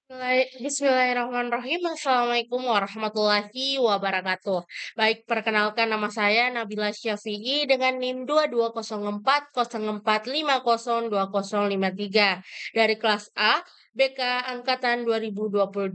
Bismillahirrahmanirrahim. Assalamualaikum warahmatullahi wabarakatuh. Baik, perkenalkan nama saya Nabila Syafi'i dengan NIM 220404502053 dari kelas A BK Angkatan 2022,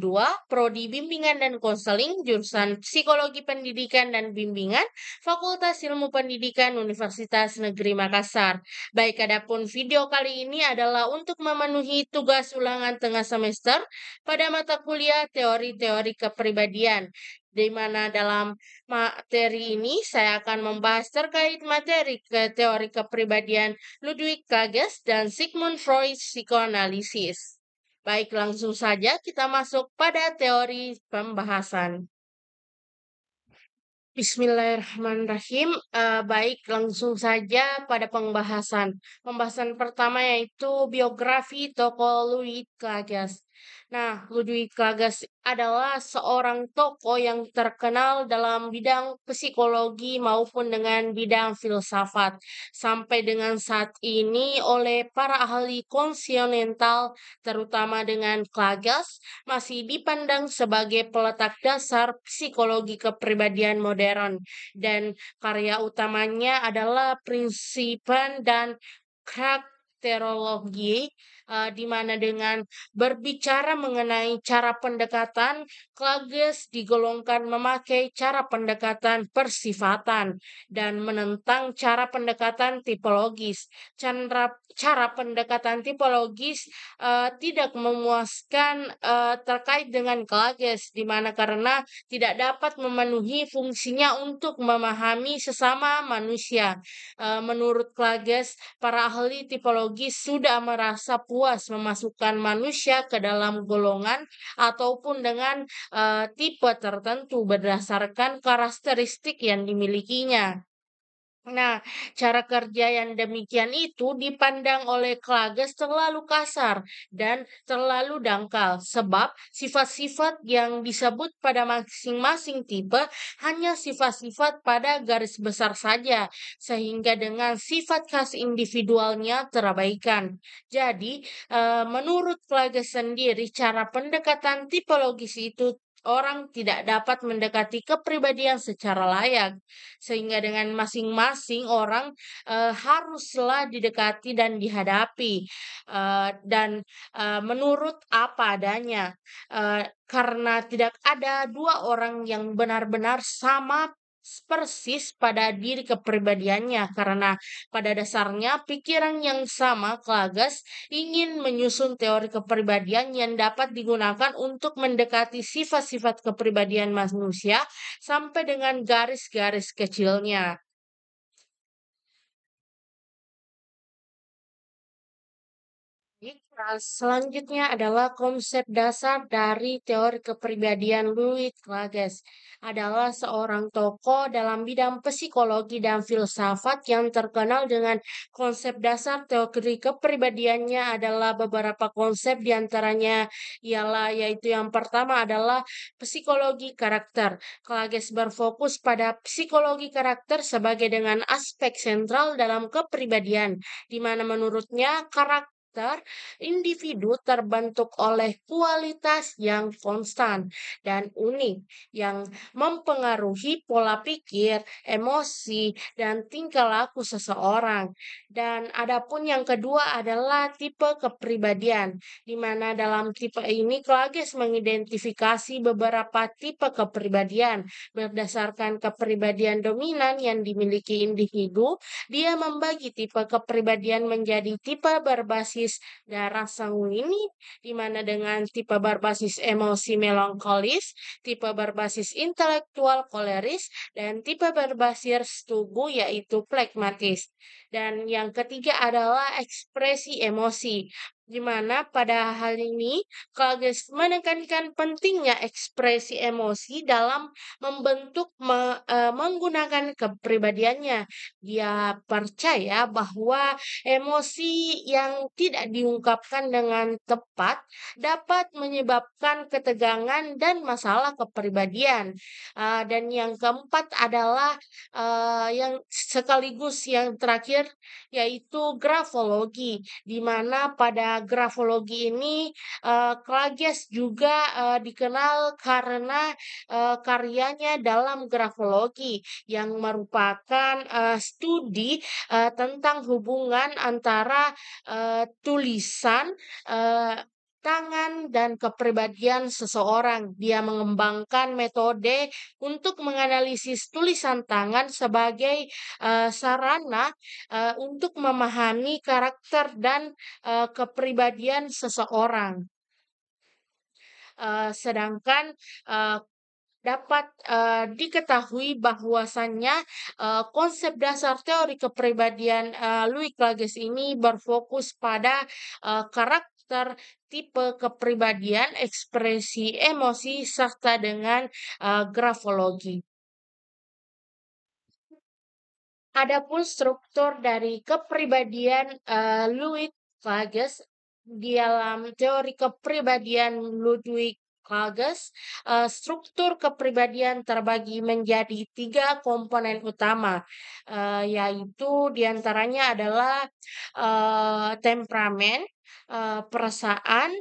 Prodi Bimbingan dan Konseling, jurusan Psikologi Pendidikan dan Bimbingan, Fakultas Ilmu Pendidikan Universitas Negeri Makassar. Baik, adapun video kali ini adalah untuk memenuhi tugas ulangan tengah semester pada mata kuliah teori-teori kepribadian, di mana dalam materi ini saya akan membahas terkait materi teori kepribadian Ludwig Klages dan Sigmund Freud psikoanalisis. Baik, langsung saja kita masuk pada teori pembahasan. Bismillahirrahmanirrahim. Baik, langsung saja pada pembahasan. Pembahasan pertama yaitu biografi tokoh Ludwig Klages. Nah, Ludwig Klages adalah seorang tokoh yang terkenal dalam bidang psikologi maupun dengan bidang filsafat. Sampai dengan saat ini oleh para ahli konsionental, terutama dengan Klages, masih dipandang sebagai peletak dasar psikologi kepribadian modern dan karya utamanya adalah prinsipan dan karakterologi, di mana dengan berbicara mengenai cara pendekatan, Klages digolongkan memakai cara pendekatan persifatan dan menentang cara pendekatan tipologis. Cara pendekatan tipologis tidak memuaskan terkait dengan Klages, di mana karena tidak dapat memenuhi fungsinya untuk memahami sesama manusia. Menurut Klages, para ahli tipologi sudah merasa puas memasukkan manusia ke dalam golongan ataupun dengan tipe tertentu berdasarkan karakteristik yang dimilikinya. Nah, cara kerja yang demikian itu dipandang oleh Klages terlalu kasar dan terlalu dangkal, sebab sifat-sifat yang disebut pada masing-masing tipe hanya sifat-sifat pada garis besar saja, sehingga dengan sifat khas individualnya terabaikan. Jadi, menurut Klages sendiri, cara pendekatan tipologis itu orang tidak dapat mendekati kepribadian secara layak, sehingga dengan masing-masing orang haruslah didekati dan dihadapi, dan menurut apa adanya, karena tidak ada dua orang yang benar-benar sama persis pada diri kepribadiannya, karena pada dasarnya pikiran yang sama Klages ingin menyusun teori kepribadian yang dapat digunakan untuk mendekati sifat-sifat kepribadian manusia sampai dengan garis-garis kecilnya. Baik, selanjutnya adalah konsep dasar dari teori kepribadian. Louis Klages adalah seorang tokoh dalam bidang psikologi dan filsafat yang terkenal dengan konsep dasar teori kepribadiannya adalah beberapa konsep diantaranya ialah yaitu yang pertama adalah psikologi karakter. Klages berfokus pada psikologi karakter sebagai dengan aspek sentral dalam kepribadian, di mana menurutnya karakter individu terbentuk oleh kualitas yang konstan dan unik yang mempengaruhi pola pikir, emosi, dan tingkah laku seseorang. Dan adapun yang kedua adalah tipe kepribadian, di mana dalam tipe ini Klages mengidentifikasi beberapa tipe kepribadian berdasarkan kepribadian dominan yang dimiliki individu. Dia membagi tipe kepribadian menjadi tipe berbasis darah sanguini, di mana dengan tipe berbasis emosi melankolis, tipe berbasis intelektual koleris, dan tipe berbasis tubuh yaitu plekmatis. Dan yang ketiga adalah ekspresi emosi, di mana pada hal ini Klages menekankan pentingnya ekspresi emosi dalam menggunakan kepribadiannya. Dia percaya bahwa emosi yang tidak diungkapkan dengan tepat dapat menyebabkan ketegangan dan masalah kepribadian. Dan yang keempat adalah yang sekaligus yang terakhir yaitu grafologi, di mana pada pada grafologi ini, Klages juga dikenal karena karyanya dalam grafologi yang merupakan studi tentang hubungan antara tulisan, eee, tangan dan kepribadian seseorang. Dia mengembangkan metode untuk menganalisis tulisan tangan sebagai sarana untuk memahami karakter dan kepribadian seseorang. Sedangkan eh, dapat diketahui bahwasannya konsep dasar teori kepribadian Louis Klages ini berfokus pada karakter, tipe kepribadian, ekspresi emosi, serta dengan grafologi. Adapun struktur dari kepribadian Louis Klages di dalam teori kepribadian Ludwig Klages, struktur kepribadian terbagi menjadi tiga komponen utama, yaitu diantaranya adalah temperamen, perasaan,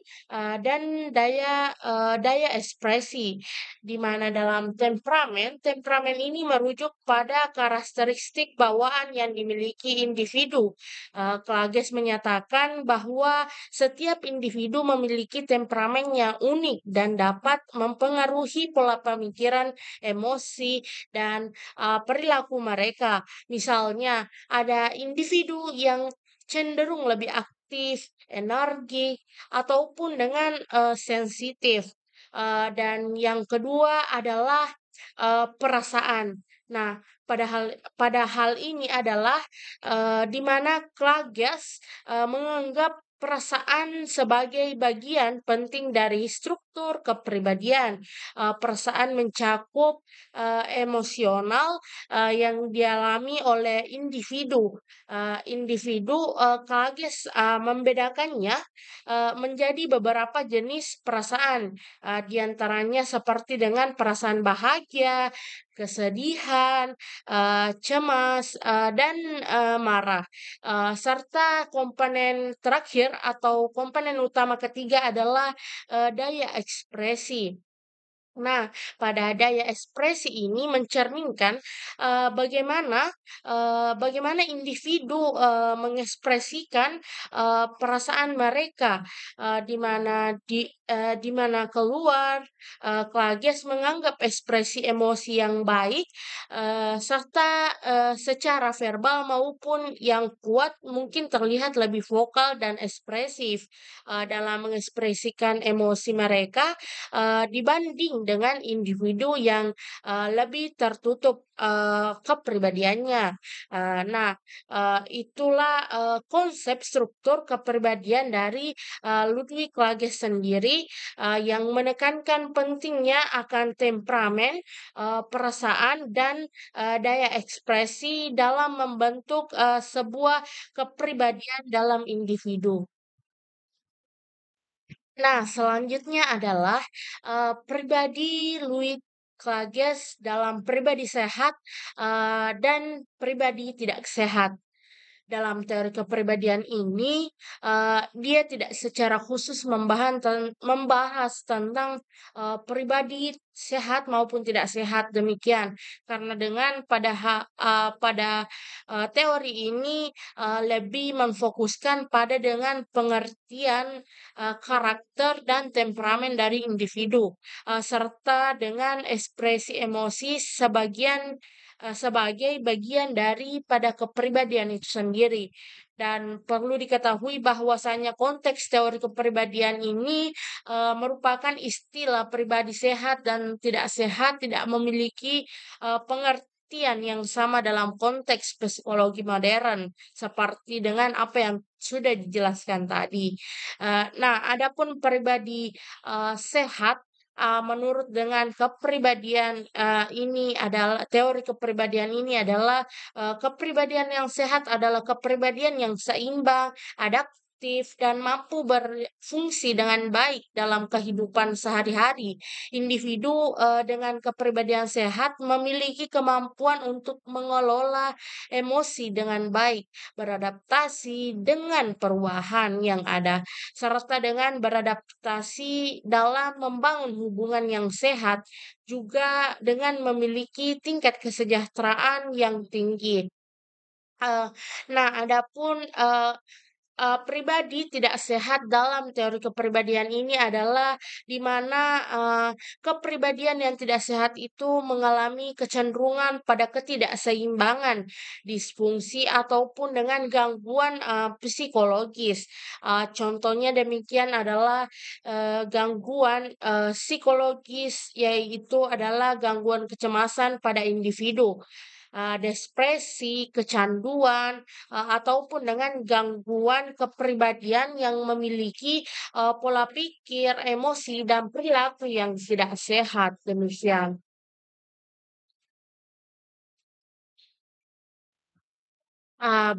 dan daya ekspresi. Di mana dalam temperamen ini merujuk pada karakteristik bawaan yang dimiliki individu. Klages menyatakan bahwa setiap individu memiliki temperamen yang unik dan dapat mempengaruhi pola pemikiran, emosi, dan perilaku mereka. Misalnya, ada individu yang cenderung lebih aktif, energik, ataupun dengan sensitif. Dan yang kedua adalah perasaan. Nah, pada hal ini adalah di mana Klages menganggap perasaan sebagai bagian penting dari struktur kepribadian. Perasaan mencakup emosional yang dialami oleh individu. Klages membedakannya menjadi beberapa jenis perasaan, di antaranya seperti dengan perasaan bahagia, kesedihan, cemas, dan marah. Serta komponen terakhir atau komponen utama ketiga adalah daya ekspresi. Nah, pada daya ekspresi ini mencerminkan bagaimana individu mengekspresikan perasaan mereka, di mana keluar Klages menganggap ekspresi emosi yang baik serta secara verbal maupun yang kuat mungkin terlihat lebih vokal dan ekspresif dalam mengekspresikan emosi mereka dibanding dengan individu yang lebih tertutup kepribadiannya. Nah, itulah konsep struktur kepribadian dari Ludwig Klages sendiri yang menekankan pentingnya akan temperamen, perasaan, dan daya ekspresi dalam membentuk sebuah kepribadian dalam individu. Nah, selanjutnya adalah pribadi Louis Klages dalam pribadi sehat dan pribadi tidak sehat. Dalam teori kepribadian ini, dia tidak secara khusus membahas tentang pribadi sehat maupun tidak sehat demikian. Karena pada teori ini lebih memfokuskan pada dengan pengertian karakter dan temperamen dari individu, serta dengan ekspresi emosi sebagai bagian daripada kepribadian itu sendiri. Dan perlu diketahui bahwasanya konteks teori kepribadian ini merupakan istilah pribadi sehat dan tidak sehat tidak memiliki pengertian yang sama dalam konteks psikologi modern seperti dengan apa yang sudah dijelaskan tadi. Nah, adapun pribadi sehat menurut dengan kepribadian ini adalah teori kepribadian ini adalah kepribadian yang sehat adalah kepribadian yang seimbang, adaptif, produktif, dan mampu berfungsi dengan baik dalam kehidupan sehari-hari. Individu dengan kepribadian sehat memiliki kemampuan untuk mengelola emosi dengan baik, beradaptasi dengan perubahan yang ada, serta dengan beradaptasi dalam membangun hubungan yang sehat, juga dengan memiliki tingkat kesejahteraan yang tinggi. Eee, nah, adapun, pribadi tidak sehat dalam teori kepribadian ini adalah di mana, kepribadian yang tidak sehat itu mengalami kecenderungan pada ketidakseimbangan, disfungsi, ataupun dengan gangguan, psikologis. Contohnya demikian adalah, gangguan, psikologis, yaitu adalah gangguan kecemasan pada individu, depresi, kecanduan, ataupun dengan gangguan kepribadian yang memiliki pola pikir, emosi, dan perilaku yang tidak sehat. Demikian.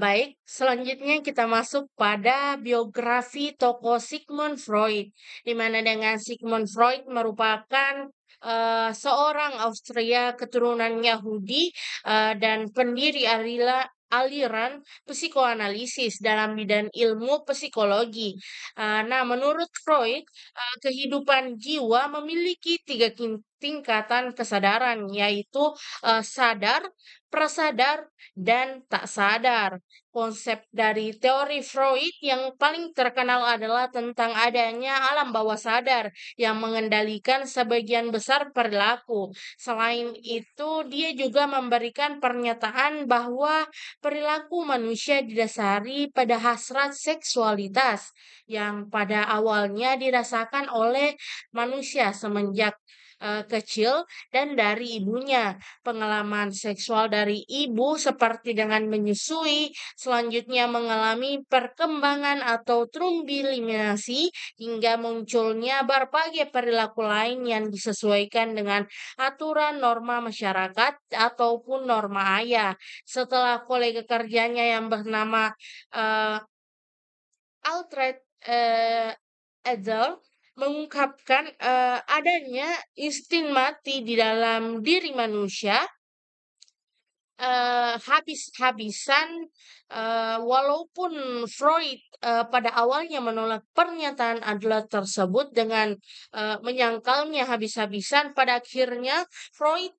Baik, selanjutnya kita masuk pada biografi tokoh Sigmund Freud, di mana dengan Sigmund Freud merupakan seorang Austria keturunan Yahudi dan pendiri aliran psikoanalisis dalam bidang ilmu psikologi. Nah, menurut Freud, kehidupan jiwa memiliki tiga tingkatan kesadaran, yaitu sadar, prasadar, dan tak sadar. Konsep dari teori Freud yang paling terkenal adalah tentang adanya alam bawah sadar yang mengendalikan sebagian besar perilaku. Selain itu, dia juga memberikan pernyataan bahwa perilaku manusia didasari pada hasrat seksualitas yang pada awalnya dirasakan oleh manusia semenjak kecil dan dari ibunya. Pengalaman seksual dari ibu seperti dengan menyusui, selanjutnya mengalami perkembangan atau trumbiliminasi hingga munculnya berbagai perilaku lain yang disesuaikan dengan aturan norma masyarakat ataupun norma ayah. Setelah kolega kerjanya yang bernama eh, Alfred Adler mengungkapkan adanya insting mati di dalam diri manusia, habis-habisan, walaupun Freud pada awalnya menolak pernyataan Adler tersebut dengan menyangkalnya habis-habisan, pada akhirnya Freud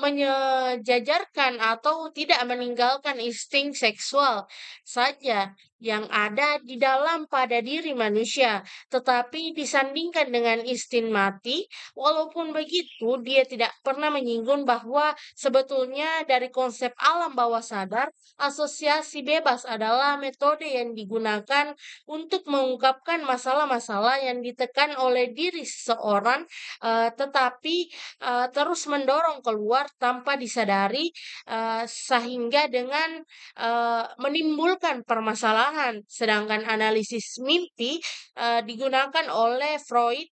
menyejajarkan atau tidak meninggalkan insting seksual saja yang ada di dalam pada diri manusia, tetapi disandingkan dengan insting mati. Walaupun begitu, dia tidak pernah menyinggung bahwa sebetulnya dari konsep alam bawah sadar, asosiasi bebas adalah metode yang digunakan untuk mengungkapkan masalah-masalah yang ditekan oleh diri seseorang, tetapi terus mendorong keluar tanpa disadari, sehingga dengan menimbulkan permasalahan. Sedangkan analisis mimpi digunakan oleh Freud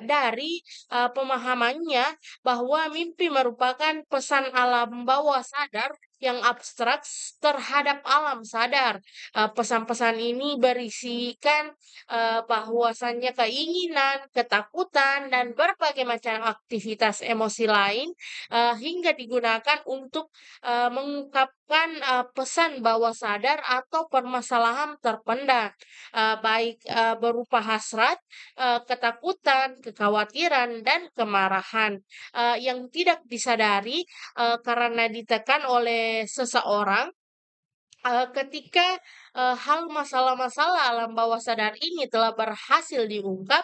dari pemahamannya bahwa mimpi merupakan pesan alam bawah sadar yang abstrak terhadap alam sadar. Pesan-pesan ini berisikan bahwasannya keinginan, ketakutan, dan berbagai macam aktivitas emosi lain hingga digunakan untuk mengungkapkan pesan bawah sadar atau permasalahan terpendam, baik berupa hasrat, ketakutan, kekhawatiran, dan kemarahan yang tidak disadari karena ditekan oleh seseorang. Ketika hal masalah-masalah alam bawah sadar ini telah berhasil diungkap,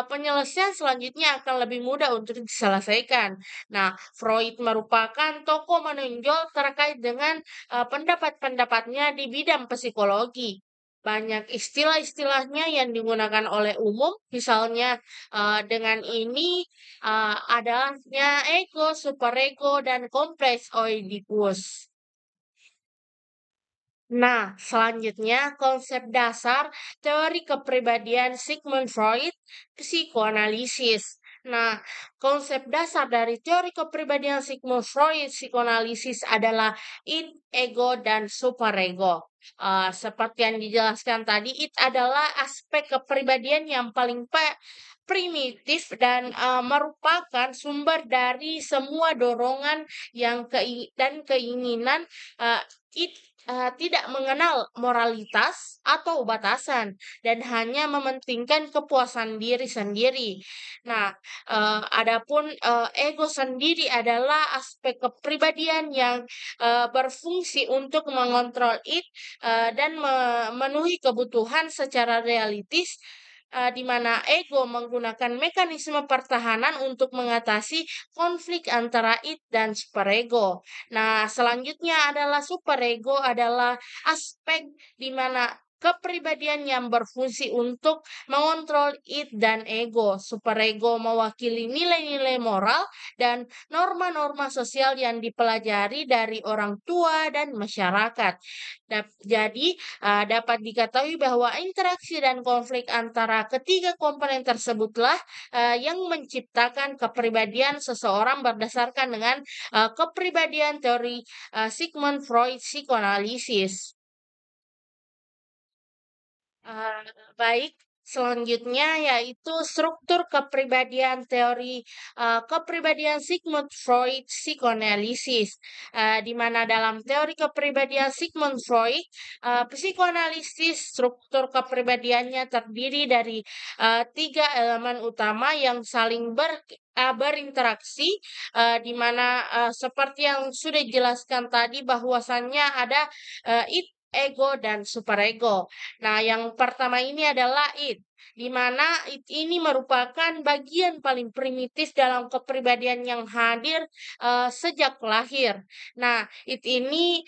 penyelesaian selanjutnya akan lebih mudah untuk diselesaikan. Nah, Freud merupakan tokoh menonjol terkait dengan pendapat-pendapatnya di bidang psikologi. Banyak istilah-istilahnya yang digunakan oleh umum, misalnya dengan ini adanya ego, superego, dan kompleks Oedipus. Nah, selanjutnya konsep dasar teori kepribadian Sigmund Freud, psikoanalisis. Nah, konsep dasar dari teori kepribadian Sigmund Freud psikoanalisis adalah id, ego, dan superego. Seperti yang dijelaskan tadi, id adalah aspek kepribadian yang paling primitif dan merupakan sumber dari semua dorongan dan keinginan. Id tidak mengenal moralitas atau batasan dan hanya mementingkan kepuasan diri sendiri. Nah, adapun ego sendiri adalah aspek kepribadian yang berfungsi untuk mengontrol dan memenuhi kebutuhan secara realistis, di mana ego menggunakan mekanisme pertahanan untuk mengatasi konflik antara id dan superego. Nah, selanjutnya adalah superego adalah aspek di mana kepribadian yang berfungsi untuk mengontrol id dan ego. Superego mewakili nilai-nilai moral dan norma-norma sosial yang dipelajari dari orang tua dan masyarakat. Jadi, dapat diketahui bahwa interaksi dan konflik antara ketiga komponen tersebutlah yang menciptakan kepribadian seseorang berdasarkan dengan kepribadian teori Sigmund Freud psikoanalisis. Ah, Baik, selanjutnya yaitu struktur kepribadian teori kepribadian Sigmund Freud psikoanalisis, di mana dalam teori kepribadian Sigmund Freud, psikoanalisis struktur kepribadiannya terdiri dari tiga elemen utama yang saling berinteraksi, di mana seperti yang sudah dijelaskan tadi bahwasannya ada id, ego, dan superego. Nah, yang pertama ini adalah id, di mana id ini merupakan bagian paling primitif dalam kepribadian yang hadir sejak lahir. Nah, id ini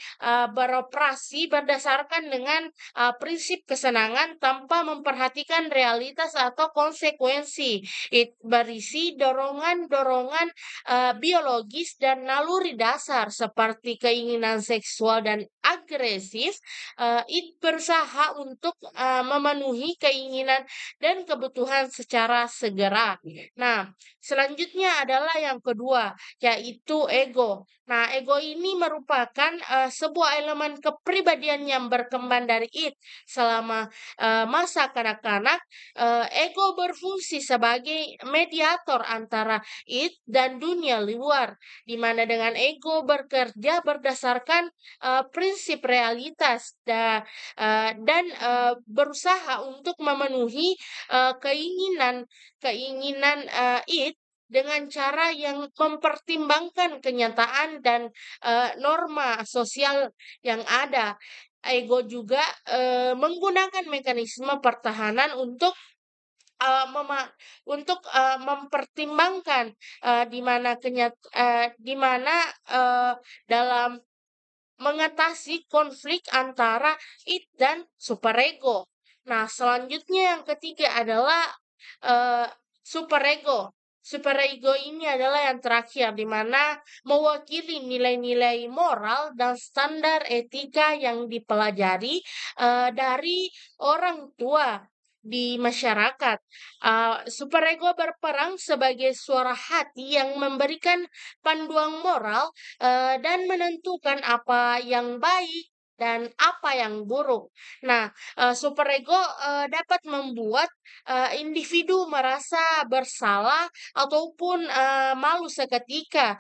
beroperasi berdasarkan dengan prinsip kesenangan tanpa memperhatikan realitas atau konsekuensi. Id berisi dorongan-dorongan biologis dan naluri dasar seperti keinginan seksual dan agresif. It berusaha untuk memenuhi keinginan dan kebutuhan secara segera. Nah, selanjutnya adalah yang kedua, yaitu ego. Nah, ego ini merupakan sebuah elemen kepribadian yang berkembang dari it selama masa kanak-kanak. Ego berfungsi sebagai mediator antara it dan dunia luar, di mana dengan ego bekerja berdasarkan prinsip realitas dan berusaha untuk memenuhi keinginan keinginan it dengan cara yang mempertimbangkan kenyataan dan norma sosial yang ada. Ego juga menggunakan mekanisme pertahanan untuk mempertimbangkan di mana dalam mengatasi konflik antara id dan superego. Nah, selanjutnya yang ketiga adalah eh, superego. Superego ini adalah yang terakhir, di mana mewakili nilai-nilai moral dan standar etika yang dipelajari dari orang tua di masyarakat. Superego berperan sebagai suara hati yang memberikan panduan moral dan menentukan apa yang baik dan apa yang buruk. Nah, superego dapat membuat individu merasa bersalah ataupun malu seketika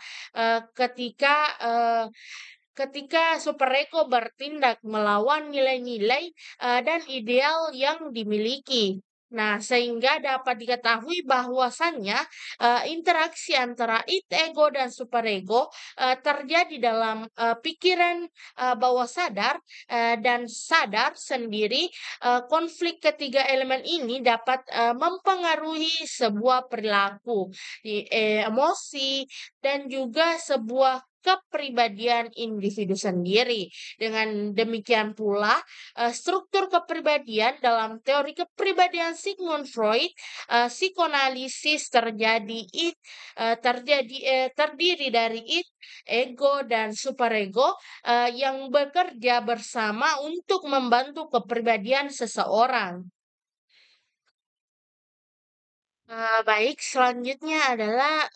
ketika superego bertindak melawan nilai-nilai dan ideal yang dimiliki. Nah, sehingga dapat diketahui bahwasannya interaksi antara id, ego, dan superego terjadi dalam pikiran bawah sadar dan sadar sendiri. Konflik ketiga elemen ini dapat mempengaruhi sebuah perilaku, emosi, dan juga sebuah kepribadian individu sendiri. Dengan demikian pula, struktur kepribadian dalam teori kepribadian Sigmund Freud, psikoanalisis terdiri dari id, ego, dan superego yang bekerja bersama untuk membantu kepribadian seseorang. Baik, selanjutnya adalah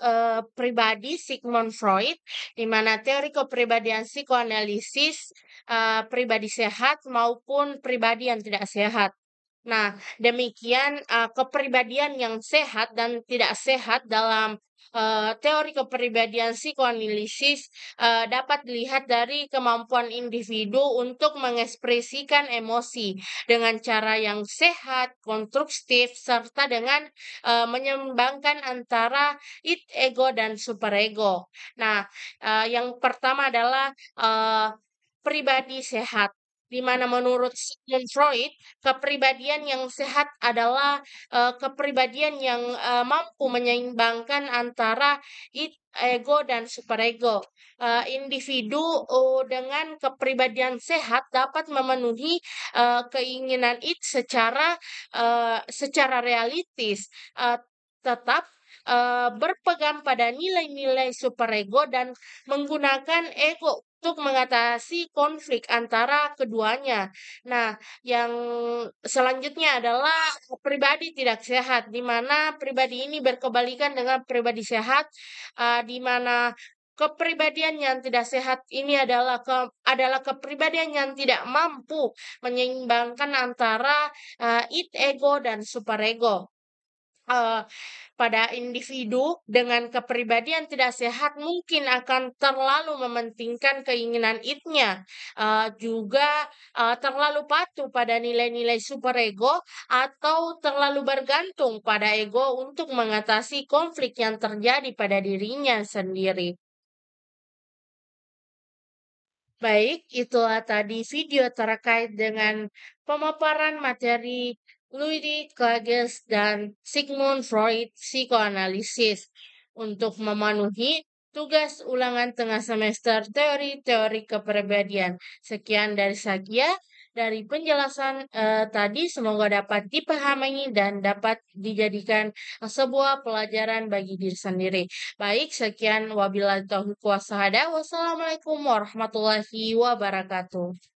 pribadi Sigmund Freud, di mana teori kepribadian psikoanalisis pribadi sehat maupun pribadi yang tidak sehat. Nah, demikian kepribadian yang sehat dan tidak sehat dalam teori kepribadian psikoanalisis dapat dilihat dari kemampuan individu untuk mengekspresikan emosi dengan cara yang sehat, konstruktif, serta dengan menyeimbangkan antara ego dan superego. Nah, yang pertama adalah eh, pribadi sehat, di mana menurut Sigmund Freud, kepribadian yang sehat adalah kepribadian yang mampu menyeimbangkan antara ego dan superego. Individu dengan kepribadian sehat dapat memenuhi keinginan secara realistis, eh, tetap berpegang pada nilai-nilai superego dan menggunakan ego untuk mengatasi konflik antara keduanya. Nah, yang selanjutnya adalah pribadi tidak sehat, di mana pribadi ini berkebalikan dengan pribadi sehat, di mana kepribadian yang tidak sehat ini adalah kepribadian yang tidak mampu menyeimbangkan antara ego dan superego. Eh, Pada individu dengan kepribadian tidak sehat mungkin akan terlalu mementingkan keinginan id-nya, juga terlalu patuh pada nilai-nilai superego atau terlalu bergantung pada ego untuk mengatasi konflik yang terjadi pada dirinya sendiri. Baik, itulah tadi video terkait dengan pemaparan materi Ludwig Klages dan Sigmund Freud psikoanalisis untuk memenuhi tugas ulangan tengah semester teori-teori kepribadian. Sekian dari saya dari penjelasan tadi semoga dapat dipahami dan dapat dijadikan sebuah pelajaran bagi diri sendiri. Baik, sekian wabillahi taufiq wa hidayah. Wassalamualaikum warahmatullahi wabarakatuh.